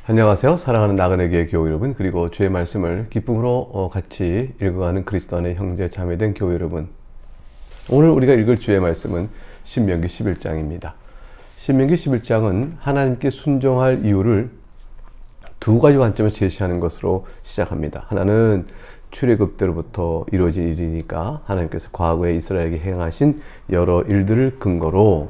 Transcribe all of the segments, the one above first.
안녕하세요. 사랑하는 나그네 교회 교우 여러분, 그리고 주의 말씀을 기쁨으로 같이 읽어가는 그리스도 안의 형제 자매된 교우 여러분, 오늘 우리가 읽을 주의 말씀은 신명기 11장입니다. 신명기 11장은 하나님께 순종할 이유를 두 가지 관점을 제시하는 것으로 시작합니다. 하나는 출애굽 때로부터 이루어진 일이니까 하나님께서 과거에 이스라엘에게 행하신 여러 일들을 근거로,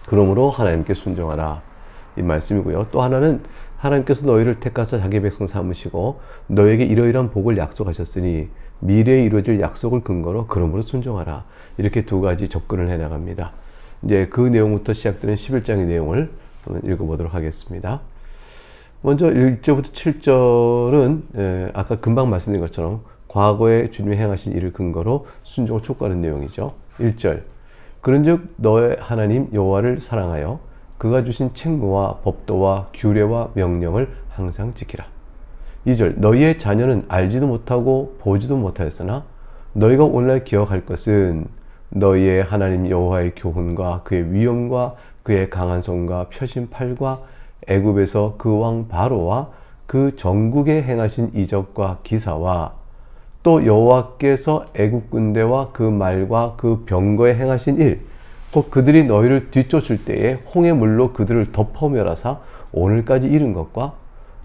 그러므로 하나님께 순종하라, 이 말씀이고요. 또 하나는 하나님께서 너희를 택하사 자기 백성 삼으시고 너에게 이러이러한 복을 약속하셨으니 미래에 이루어질 약속을 근거로 그러므로 순종하라, 이렇게 두 가지 접근을 해나갑니다. 이제 그 내용부터 시작되는 11장의 내용을 한번 읽어보도록 하겠습니다. 먼저 1절부터 7절은 아까 금방 말씀드린 것처럼 과거에 주님이 행하신 일을 근거로 순종을 촉구하는 내용이죠. 1절, 그런즉 너의 하나님 여호와를 사랑하여 그가 주신 책무와 법도와 규례와 명령을 항상 지키라. 2절, 너희의 자녀는 알지도 못하고 보지도 못하였으나 너희가 오늘날 기억할 것은 너희의 하나님 여호와의 교훈과 그의 위엄과 그의 강한 손과 펴신 팔과 애굽에서 그 왕 바로와 그 전국에 행하신 이적과 기사와 또 여호와께서 애굽 군대와 그 말과 그 병거에 행하신 일, 곧 그들이 너희를 뒤쫓을 때에 홍해 물로 그들을 덮어 멸하사 오늘까지 이른 것과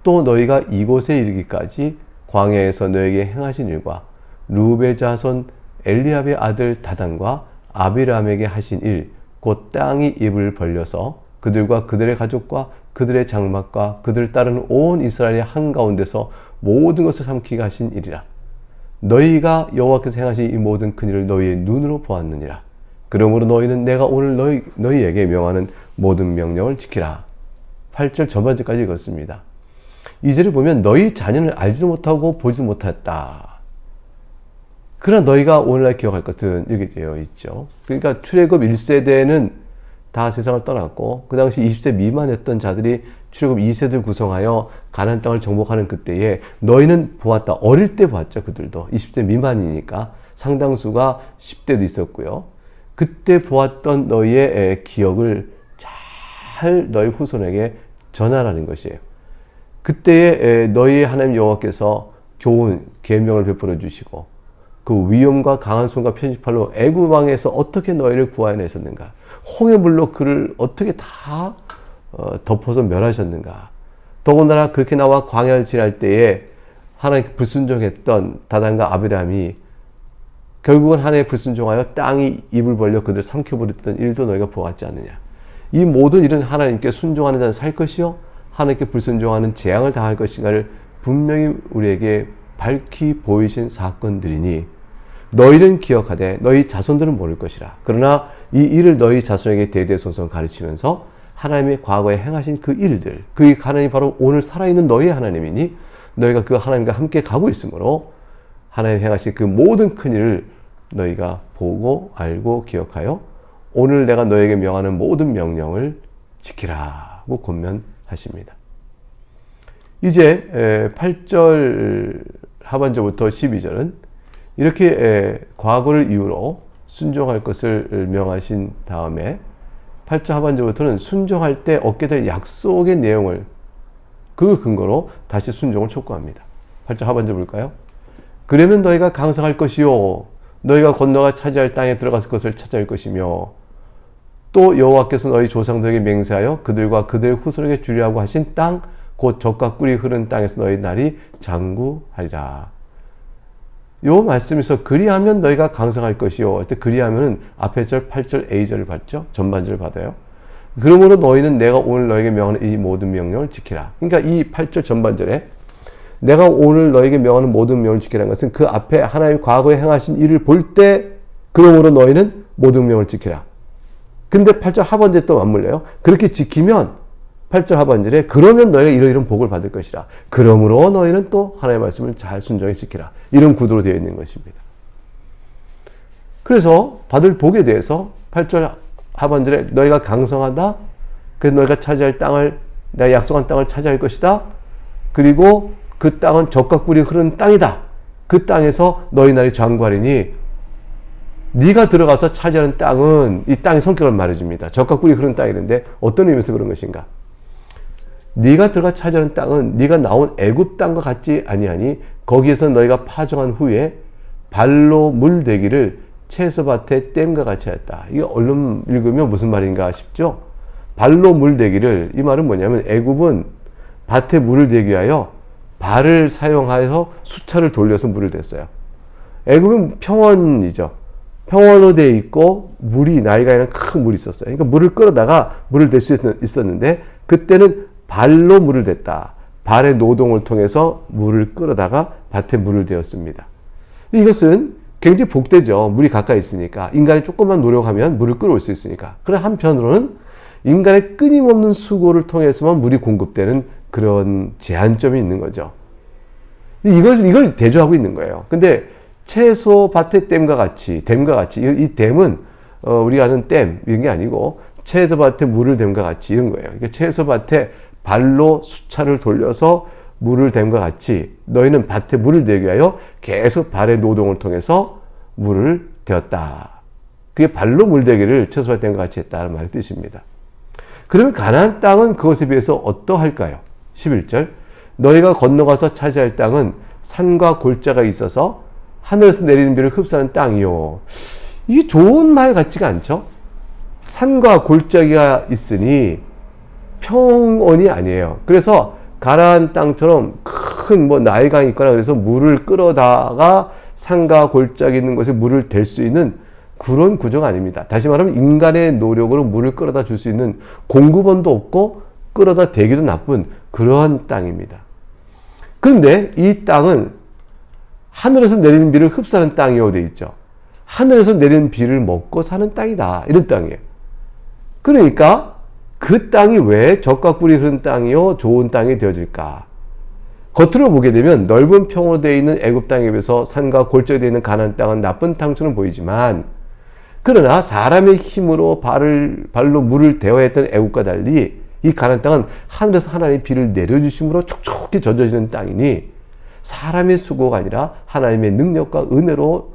또 너희가 이곳에 이르기까지 광야에서 너에게 행하신 일과 루벤 자손 엘리압의 아들 다단과 아비람에게 하신 일, 곧 땅이 입을 벌려서 그들과 그들의 가족과 그들의 장막과 그들을 따르는 온 이스라엘의 한가운데서 모든 것을 삼키게 하신 일이라. 너희가 여호와께서 행하신 이 모든 큰 일을 너희의 눈으로 보았느니라. 그러므로 너희는 내가 오늘 너희에게 명하는 모든 명령을 지키라. 8절 전반절까지 읽었습니다. 2절에 보면 너희 자녀는 알지도 못하고 보지도 못했다. 그러나 너희가 오늘날 기억할 것은 이렇게 되어 있죠. 그러니까 출애굽 1세대는 다 세상을 떠났고 그 당시 20세 미만이었던 자들이 출애굽 2세대를 구성하여 가나안 땅을 정복하는 그때에 너희는 보았다. 어릴 때 보았죠. 그들도 20세 미만이니까 상당수가 10대도 있었고요. 그때 보았던 너희의 기억을 잘 너희 후손에게 전하라는 것이에요. 그때에 너희 하나님 여호와께서 교훈, 계명을 베풀어 주시고 그 위엄과 강한 손과 편집팔로 애굽 왕에서 어떻게 너희를 구하여내셨는가, 홍해 물로 그를 어떻게 다 덮어서 멸하셨는가, 더군다나 그렇게 나와 광야를 지날 때에 하나님께 불순종했던 다단과 아비람이 결국은 하나님에 불순종하여 땅이 입을 벌려 그들을 삼켜버렸던 일도 너희가 보았지 않느냐. 이 모든 일은 하나님께 순종하는 자는 살 것이요 하나님께 불순종하는 재앙을 당할 것인가를 분명히 우리에게 밝히 보이신 사건들이니 너희는 기억하되 너희 자손들은 모를 것이라. 그러나 이 일을 너희 자손에게 대대손손 가르치면서 하나님의 과거에 행하신 그 일들, 그 하나님이 바로 오늘 살아있는 너희의 하나님이니 너희가 그 하나님과 함께 가고 있으므로 하나님 행하신 그 모든 큰 일을 너희가 보고 알고 기억하여 오늘 내가 너에게 명하는 모든 명령을 지키라고 권면하십니다. 이제 8절 하반절부터 12절은 이렇게 과거를 이유로 순종할 것을 명하신 다음에 8절 하반절부터는 순종할 때 얻게 될 약속의 내용을, 그걸 근거로 다시 순종을 촉구합니다. 8절 하반절 볼까요? 그러면 너희가 강성할 것이요 너희가 건너가 차지할 땅에 들어갔을 것을 차지할 것이며 또 여호와께서 너희 조상들에게 맹세하여 그들과 그들의 후손에게 주리라고 하신 땅, 곧 젖과 꿀이 흐르는 땅에서 너희 날이 장구하리라. 요 말씀에서 그리하면 너희가 강성할 것이요 할 때 그리하면은 앞에 절 8절 A절을 받죠. 전반절을 받아요. 그러므로 너희는 내가 오늘 너에게 명하는 이 모든 명령을 지키라. 그러니까 이 8절 전반절에 내가 오늘 너에게 명하는 모든 명령을 지키라는 것은 그 앞에 하나님 과거에 행하신 일을 볼 때 그러므로 너희는 모든 명령을 지키라. 근데 8절 하반절에 또 맞물려요. 그렇게 지키면 8절 하반절에 그러면 너희가 이러이러한 복을 받을 것이라. 그러므로 너희는 또 하나님의 말씀을 잘 순종해 지키라. 이런 구도로 되어 있는 것입니다. 그래서 받을 복에 대해서 8절 하반절에 너희가 강성하다. 그래서 너희가 차지할 땅을, 내가 약속한 땅을 차지할 것이다. 그리고 그 땅은 젖과 꿀이 흐르는 땅이다. 그 땅에서 너희 날이 장구하리니 네가 들어가서 차지하는 땅은 이 땅의 성격을 말해줍니다. 젖과 꿀이 흐르는 땅이는데 어떤 의미에서 그런 것인가? 네가 들어가 차지하는 땅은 네가 나온 애굽 땅과 같지 아니하니 거기에서 너희가 파종한 후에 발로 물대기를 채소밭에 댐과 같이 하였다. 이거 얼른 읽으면 무슨 말인가 싶죠? 발로 물대기를, 이 말은 뭐냐면 애굽은 밭에 물을 대기 위하여 발을 사용하여서 수차를 돌려서 물을 댔어요. 애굽은 평원이죠. 평원으로 되어 있고 물이 나이가 있는 큰 물이 있었어요. 그러니까 물을 끌어다가 물을 댈 수 있었는데 그때는 발로 물을 댔다. 발의 노동을 통해서 물을 끌어다가 밭에 물을 대었습니다. 이것은 굉장히 복되죠. 물이 가까이 있으니까. 인간이 조금만 노력하면 물을 끌어올 수 있으니까. 그러나 한편으로는 인간의 끊임없는 수고를 통해서만 물이 공급되는 그런 제한점이 있는 거죠. 이걸 대조하고 있는 거예요. 근데 채소 밭의 댐과 같이, 이 댐은 우리가 아는 댐 이런 게 아니고 채소 밭에 물을 댐과 같이 이런 거예요. 그러니까 채소 밭에 발로 수차를 돌려서 물을 댐과 같이 너희는 밭에 물을 대기 위하여 계속 발의 노동을 통해서 물을 대었다. 그게 발로 물대기를 채소밭에 댐과 같이 했다는 말의 뜻입니다. 그러면 가나안 땅은 그것에 비해서 어떠할까요? 11절 너희가 건너가서 차지할 땅은 산과 골짜가 있어서 하늘에서 내리는 비를 흡수하는 땅이요. 이게 좋은 말 같지가 않죠? 산과 골짜기가 있으니 평원이 아니에요. 그래서 가나안 땅처럼 큰 나일강이 있거나 그래서 물을 끌어다가 산과 골짜기 있는 곳에 물을 댈 수 있는 그런 구조가 아닙니다. 다시 말하면 인간의 노력으로 물을 끌어다 줄 수 있는 공급원도 없고 끌어다 대기도 나쁜 그러한 땅입니다. 그런데 이 땅은 하늘에서 내리는 비를 흡수하는 땅이라고 되어 있죠. 하늘에서 내리는 비를 먹고 사는 땅이다. 이런 땅이에요. 그러니까 그 땅이 왜 젖과 꿀이 흐르는 땅이요 좋은 땅이 되어질까? 겉으로 보게 되면 넓은 평으로 되어 있는 애굽 땅에 비해서 산과 골짜기에 되어 있는 가나안 땅은 나쁜 땅처럼 보이지만 그러나 사람의 힘으로 발로 물을 대어야 했던 애굽과 달리 이 가나안 땅은 하늘에서 하나님의 비를 내려주심으로 촉촉히 젖어지는 땅이니 사람의 수고가 아니라 하나님의 능력과 은혜로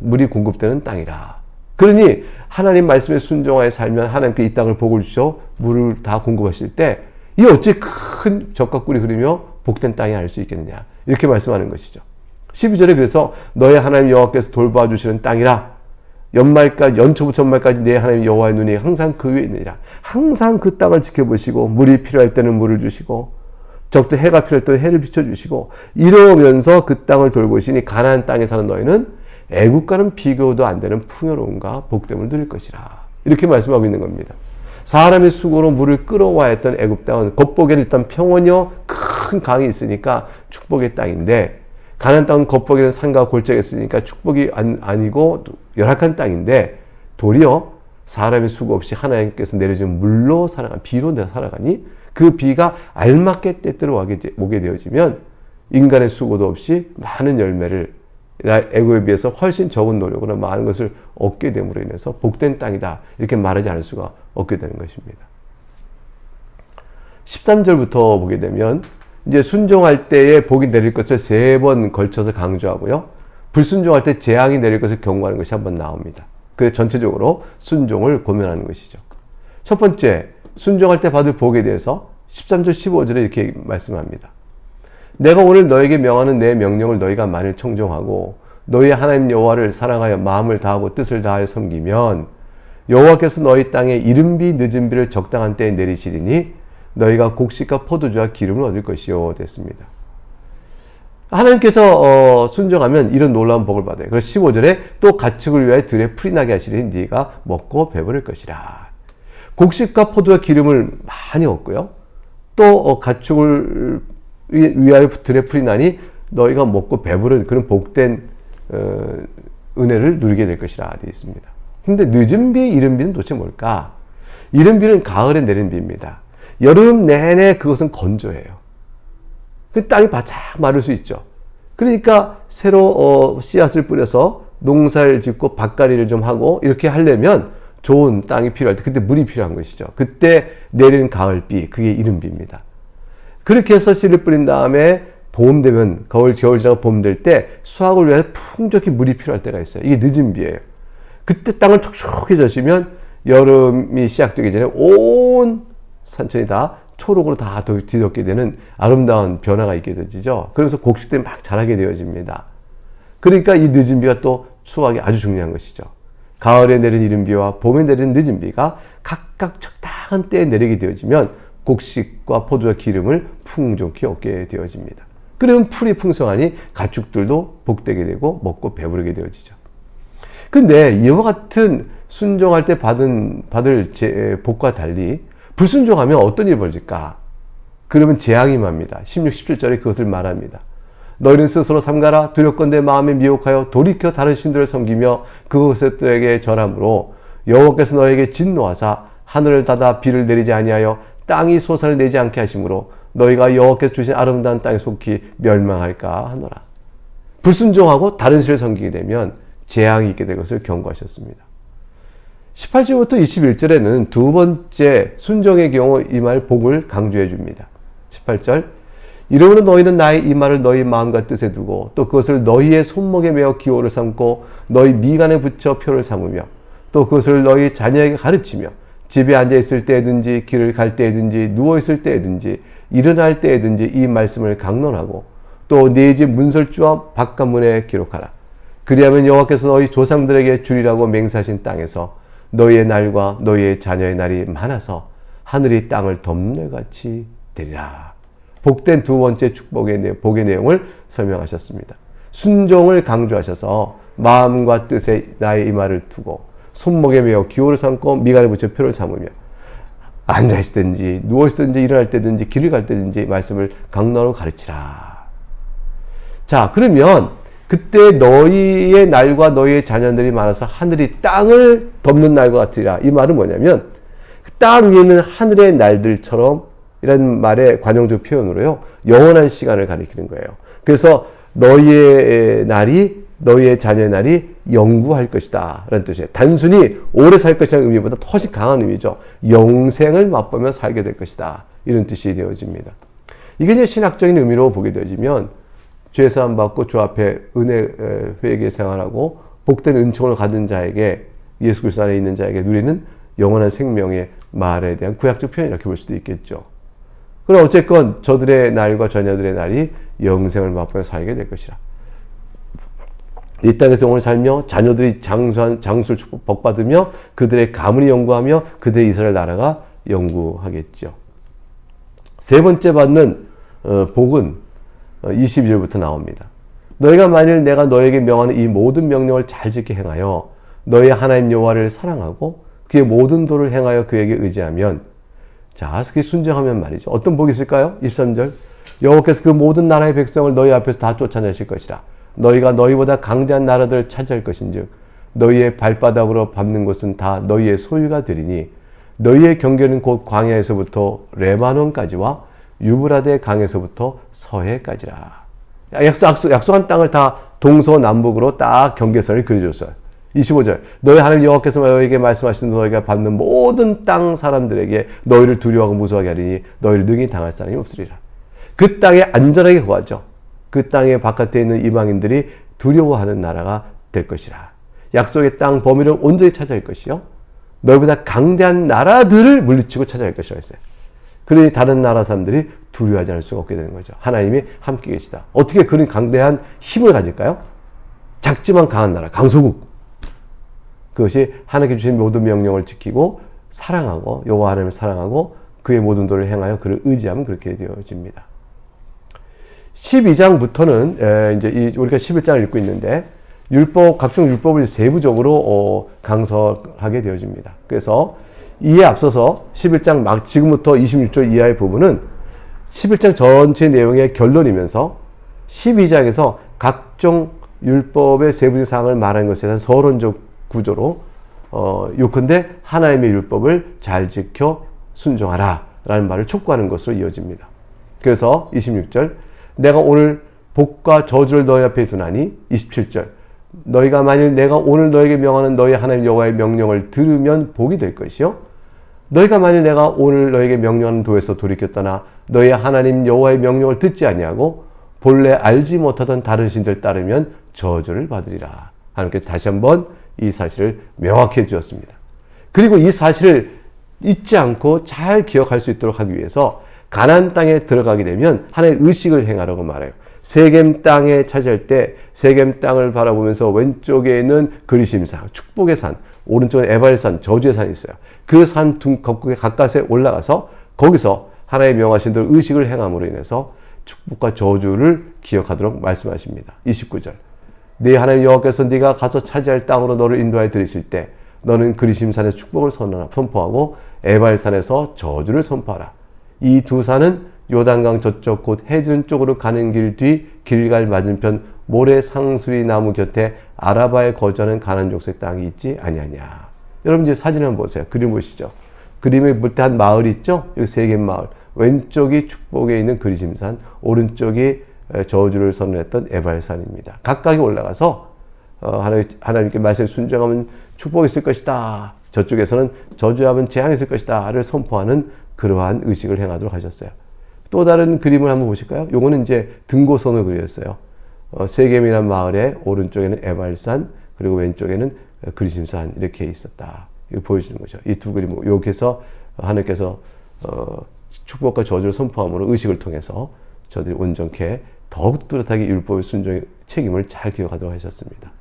물이 공급되는 땅이라. 그러니 하나님 말씀에 순종하여 살면 하나님께 이 땅을 복을 주셔 물을 다 공급하실 때 이 어찌 큰 젖과 꿀이 흐르며 복된 땅이 알 수 있겠느냐 이렇게 말씀하는 것이죠. 12절에 그래서 너의 하나님 여호와께서 돌봐 주시는 땅이라 연말까지 연초부터 연말까지 내 하나님 여호와의 눈이 항상 그 위에 있느니라. 항상 그 땅을 지켜보시고 물이 필요할 때는 물을 주시고 적도 해가 필요할 때는 해를 비춰주시고 이러면서 그 땅을 돌보시니 가나안 땅에 사는 너희는 애국과는 비교도 안 되는 풍요로움과 복됨을 누릴 것이라. 이렇게 말씀하고 있는 겁니다. 사람의 수고로 물을 끌어와야 했던 애국 땅은 겉보기에는 일단 평원이요 큰 강이 있으니까 축복의 땅인데 가나안 땅은 겉보기에는 산과 골짜기가 있으니까 축복이 아니고 열악한 땅인데 도리어 사람의 수고 없이 하나님께서 내려준 물로 살아가 비로 내가 살아가니 그 비가 알맞게 때때로 오게 되어지면 인간의 수고도 없이 많은 열매를 애굽에 비해서 훨씬 적은 노력으로 많은 것을 얻게 됨으로 인해서 복된 땅이다 이렇게 말하지 않을 수가 없게 되는 것입니다. 13절부터 보게 되면 이제 순종할 때에 복이 내릴 것을 3번 걸쳐서 강조하고요. 불순종할 때 재앙이 내릴 것을 경고하는 것이 한번 나옵니다. 그래서 전체적으로 순종을 고면하는 것이죠. 첫 번째, 순종할 때 받을 복에 대해서 13절 15절에 이렇게 말씀합니다. 내가 오늘 너에게 명하는 내 명령을 너희가 만일 청종하고 너희 하나님 여호와를 사랑하여 마음을 다하고 뜻을 다하여 섬기면 여호와께서 너희 땅에 이른비 늦은비를 적당한 때에 내리시리니 너희가 곡식과 포도주와 기름을 얻을 것이요 됐습니다. 하나님께서 순종하면 이런 놀라운 복을 받아요. 그래서 15절에 또 가축을 위하여 들에 풀이 나게 하시리니 네가 먹고 배부를 것이라. 곡식과 포도와 기름을 많이 얻고요. 또 가축을 위하여 들에 풀이 나니 너희가 먹고 배부른 그런 복된 은혜를 누리게 될 것이라 되어 있습니다. 근데 늦은 비, 이른 비는 도대체 뭘까? 이른 비는 가을에 내린 비입니다. 여름 내내 그것은 건조해요. 그 땅이 바짝 마를 수 있죠. 그러니까 새로 씨앗을 뿌려서 농사를 짓고 밭갈이를 좀 하고 이렇게 하려면 좋은 땅이 필요할 때 그때 물이 필요한 것이죠. 그때 내리는 가을비, 그게 이른 비입니다. 그렇게 해서 씨를 뿌린 다음에 봄 되면 겨울 지나고 봄 될 때 수확을 위해서 풍족히 물이 필요할 때가 있어요. 이게 늦은 비예요. 그때 땅을 촉촉해져시면 여름이 시작되기 전에 온 산천이 다 초록으로 다 뒤덮게 되는 아름다운 변화가 있게 되죠. 그러면서 곡식들이 막 자라게 되어집니다. 그러니까 이 늦은 비가 또 수확이 아주 중요한 것이죠. 가을에 내린 이른 비와 봄에 내린 늦은 비가 각각 적당한 때에 내리게 되어지면 곡식과 포도와 기름을 풍족히 얻게 되어집니다. 그러면 풀이 풍성하니 가축들도 복되게 되고 먹고 배부르게 되어지죠. 근데 이와 같은 순종할 때 받을 복과 달리 불순종하면 어떤 일이 벌어질까? 그러면 재앙이 임합니다. 16, 17절에 그것을 말합니다. 너희는 스스로 삼가라. 두렵건대 마음에 미혹하여 돌이켜 다른 신들을 섬기며 그것들에게 절함으로 여호와께서 너에게 진노하사 하늘을 닫아 비를 내리지 아니하여 땅이 소산을 내지 않게 하심으로 너희가 여호와께서 주신 아름다운 땅에 속히 멸망할까 하노라. 불순종하고 다른 신을 섬기게 되면 재앙이 있게 될 것을 경고하셨습니다. 18절부터 21절에는 두 번째 순종의 경우 임할 복을 강조해 줍니다. 18절 이러므로 너희는 나의 이 말을 너희 마음과 뜻에 두고 또 그것을 너희의 손목에 메어 기호를 삼고 너희 미간에 붙여 표를 삼으며 또 그것을 너희 자녀에게 가르치며 집에 앉아 있을 때든지 길을 갈 때든지 누워 있을 때든지 일어날 때든지 이 말씀을 강론하고 또 네 집 문설주와 바깥문에 기록하라. 그리하면 여호와께서 너희 조상들에게 주리라고 맹세하신 땅에서 너희의 날과 너희의 자녀의 날이 많아서 하늘이 땅을 덮는 같이 되리라. 복된 두 번째 복의 내용을 설명하셨습니다. 순종을 강조하셔서 마음과 뜻에 나의 이 말을 두고 손목에 메어 기호를 삼고 미간에 붙여 표를 삼으며 앉아있든지 누워있든지 일어날 때든지 길을 갈 때든지 말씀을 강론하고 가르치라. 자, 그러면 그때 너희의 날과 너희의 자녀들이 많아서 하늘이 땅을 덮는 날과 같으리라. 이 말은 뭐냐면 땅 위에 있는 하늘의 날들처럼 이런 말의 관용적 표현으로요. 영원한 시간을 가리키는 거예요. 그래서 너희의 날이 너희의 자녀의 날이 영구할 것이다 라는 뜻이에요. 단순히 오래 살 것이라는 의미보다 훨씬 강한 의미죠. 영생을 맛보며 살게 될 것이다 이런 뜻이 되어집니다. 이게 이제 신학적인 의미로 보게 되어지면 죄사함 받고 주 앞에 은혜 회개 생활하고 복된 은총을 받은 자에게 예수 그리스도 안에 있는 자에게 누리는 영원한 생명의 말에 대한 구약적 표현 이렇게 볼 수도 있겠죠. 그럼 어쨌건 저들의 날과 자녀들의 날이 영생을 맛보며 살게 될 것이라. 이 땅에서 영원히 살며 자녀들이 장수를 복받으며 그들의 가문이 영구하며 그들의 이스라엘 나라가 영구하겠죠. 세 번째 받는 복은 22절부터 나옵니다. 너희가 만일 내가 너에게 명하는 이 모든 명령을 잘 지켜 행하여 너희 하나님 여호와를 사랑하고 그의 모든 도를 행하여 그에게 의지하면 자, 그게 순종하면 말이죠. 어떤 복이 있을까요? 23절 여호와께서 그 모든 나라의 백성을 너희 앞에서 다 쫓아내실 것이라. 너희가 너희보다 강대한 나라들을 차지할 것인즉 너희의 발바닥으로 밟는 곳은 다 너희의 소유가 되리니 너희의 경계는 곧 광야에서부터 레바논까지와 유브라데 강에서부터 서해까지라. 약속한 땅을 다 동서남북으로 딱 경계선을 그려줬어요. 25절 너희 하나님 여호와께서 너희에게 말씀하신 너희가 받는 모든 땅 사람들에게 너희를 두려워하고 무서워하게 하리니 너희를 능히 당할 사람이 없으리라. 그 땅에 안전하게 거하죠. 그 땅의 바깥에 있는 이방인들이 두려워하는 나라가 될 것이라. 약속의 땅 범위를 온전히 차지할 것이요 너희보다 강대한 나라들을 물리치고 차지할 것이라고 했어요. 그러니 다른 나라 사람들이 두려워하지 않을 수가 없게 되는 거죠. 하나님이 함께 계시다. 어떻게 그런 강대한 힘을 가질까요? 작지만 강한 나라, 강소국. 그것이 하나님께 주신 모든 명령을 지키고 사랑하고 여호와 하나님을 사랑하고 그의 모든 도를 행하여 그를 의지하면 그렇게 되어집니다. 12장부터는 이제 우리가 11장을 읽고 있는데 각종 율법을 세부적으로 강설하게 되어집니다. 그래서 이에 앞서서 11장 지금부터 26절 이하의 부분은 11장 전체 내용의 결론이면서 12장에서 각종 율법의 세부적 사항을 말하는 것에 대한 서론적 구조로 요컨대 하나님의 율법을 잘 지켜 순종하라 라는 말을 촉구하는 것으로 이어집니다. 그래서 26절 내가 오늘 복과 저주를 너희 앞에 두나니 27절 너희가 만일 내가 오늘 너에게 명하는 너희 하나님 여호와의 명령을 들으면 복이 될 것이요 너희가 만일 내가 오늘 너에게 명령하는 도에서 돌이켜 떠나 너희 하나님 여호와의 명령을 듣지 아니하고 본래 알지 못하던 다른 신들 따르면 저주를 받으리라. 하나님께서 다시 한번 이 사실을 명확히 해주었습니다. 그리고 이 사실을 잊지 않고 잘 기억할 수 있도록 하기 위해서 가나안 땅에 들어가게 되면 하나의 의식을 행하라고 말해요. 세겜 땅에 차지할 때 세겜 땅을 바라보면서 왼쪽에 있는 그리심산, 축복의 산, 오른쪽에 에발산, 저주의 산이 있어요. 그 산 둥 가까스에 올라가서 거기서 하나의 명하신 대로 의식을 행함으로 인해서 축복과 저주를 기억하도록 말씀하십니다. 29절. 네 하나님 여호와께서 네가 가서 차지할 땅으로 너를 인도하여 들이실 때 너는 그리심산의 축복을 선포하고 에발산에서 저주를 선포하라. 이 두 산은 요단강 저쪽 곧 해지른 쪽으로 가는 길 뒤 길갈 맞은편 모래 상수리 나무 곁에 아라바에 거주하는 가나안 족속의 땅이 있지 아니하냐. 여러분 이제 사진 한번 보세요. 그림 보시죠. 그림에 볼 때 한 마을이 있죠. 여기 세겜 마을. 왼쪽이 축복에 있는 그리심산, 오른쪽이 저주를 선언했던 에발산입니다. 각각이 올라가서 하나님께 말씀에 순종하면 축복이 있을 것이다. 저쪽에서는 저주하면 재앙이 있을 것이다를 선포하는 그러한 의식을 행하도록 하셨어요. 또 다른 그림을 한번 보실까요? 요거는 이제 등고선을 그렸어요. 세겜이라는 마을의 오른쪽에는 에발산, 그리고 왼쪽에는 그리심산 이렇게 있었다. 이걸 보여주는 거죠. 이 두 그림, 여기서 하나님께서 축복과 저주를 선포함으로 의식을 통해서 저들이 온전케 더욱 뚜렷하게 율법의 순종의 책임을 잘 기억하도록 하셨습니다.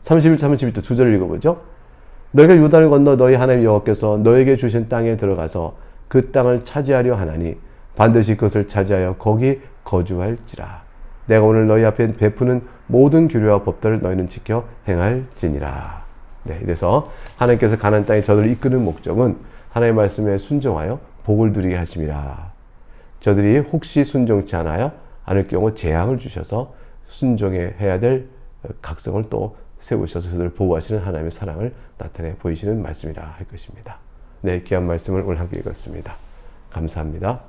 31, 32절 두 절을 읽어보죠. 너희가 요단을 건너 너희 하나님 여호와께서 너에게 주신 땅에 들어가서 그 땅을 차지하려 하나니 반드시 그것을 차지하여 거기 거주할지라. 내가 오늘 너희 앞에 베푸는 모든 규례와 법들을 너희는 지켜 행할지니라. 네, 이래서 하나님께서 가나안 땅에 저들을 이끄는 목적은 하나님의 말씀에 순종하여 복을 누리게 하심이라. 저들이 혹시 순종치 않을 경우 재앙을 주셔서 순종해야 될 각성을 또 세우셔서 저들을 보호하시는 하나님의 사랑을 나타내 보이시는 말씀이라 할 것입니다. 네, 귀한 말씀을 오늘 함께 읽었습니다. 감사합니다.